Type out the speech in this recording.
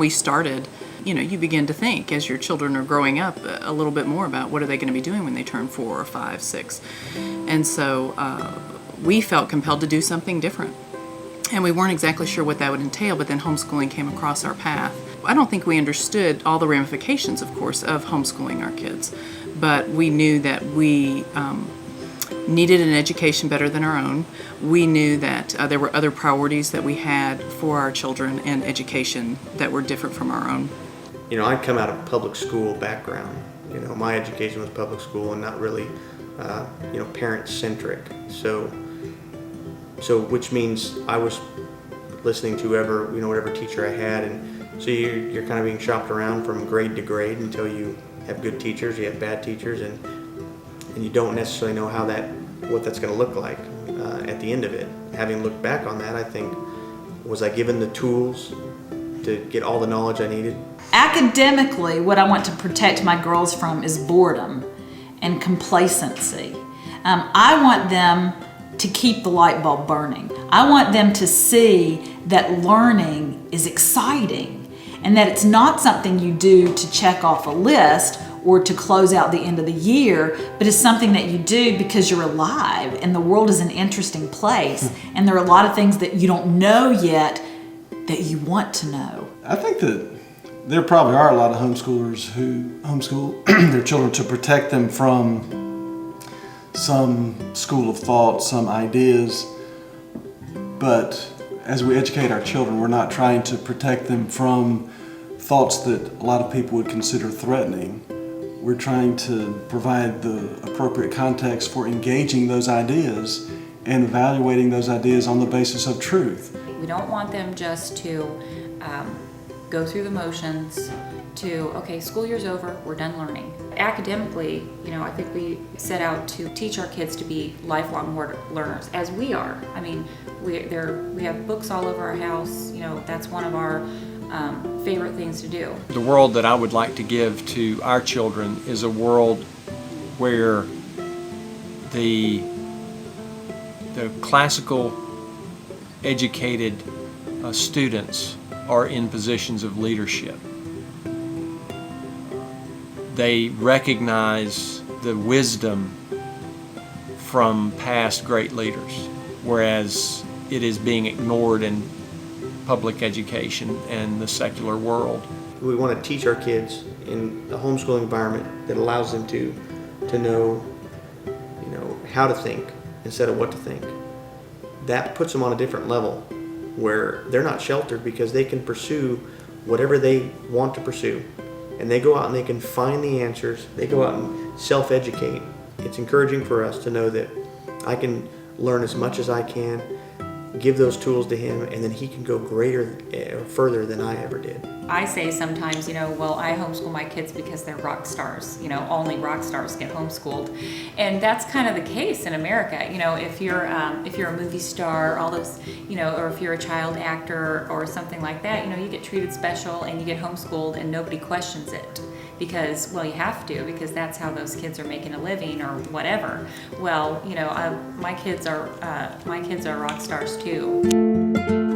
we started, you begin to think as your children are growing up a little bit more about what are they going to be doing when they turn 4 or 5, 6. And so we felt compelled to do something different. And we weren't exactly sure what that would entail, but then homeschooling came across our path. I don't think we understood all the ramifications, of course, of homeschooling our kids, but we knew that we needed an education better than our own. We knew that there were other priorities that we had for our children and education that were different from our own. I come out of public school background. My education was public school and not really, parent-centric. So which means I was listening to whatever teacher I had, and so you're kind of being shopped around from grade to grade until you have good teachers, you have bad teachers, and you don't necessarily know what that's going to look like at the end of it. Having looked back on that, I think, was I given the tools to get all the knowledge I needed? Academically, what I want to protect my girls from is boredom and complacency. I want them to keep the light bulb burning. I want them to see that learning is exciting and that it's not something you do to check off a list or to close out the end of the year, but it's something that you do because you're alive and the world is an interesting place and there are a lot of things that you don't know yet that you want to know. I think that there probably are a lot of homeschoolers who homeschool their children to protect them from some school of thought, some ideas, but as we educate our children, we're not trying to protect them from thoughts that a lot of people would consider threatening. We're trying to provide the appropriate context for engaging those ideas and evaluating those ideas on the basis of truth. We don't want them just to go through the motions to, okay, school year's over, we're done learning. Academically, I think we set out to teach our kids to be lifelong learners, as we are. I mean, we have books all over our house. That's one of our favorite things to do. The world that I would like to give to our children is a world where the classical educated students are in positions of leadership. They recognize the wisdom from past great leaders, whereas it is being ignored in public education and the secular world. We want to teach our kids in a homeschooling environment that allows them to know, how to think instead of what to think. That puts them on a different level where they're not sheltered because they can pursue whatever they want to pursue. And they go out and they can find the answers. They go out and self-educate. It's encouraging for us to know that I can learn as much as I can, give those tools to him, and then he can go further than I ever did. I say sometimes, I homeschool my kids because they're rock stars. Only rock stars get homeschooled, and that's kind of the case in America. If you're a movie star, all those, or if you're a child actor or something like that, you get treated special and you get homeschooled and nobody questions it because, you have to, because that's how those kids are making a living or whatever. Well, my kids are rock stars too.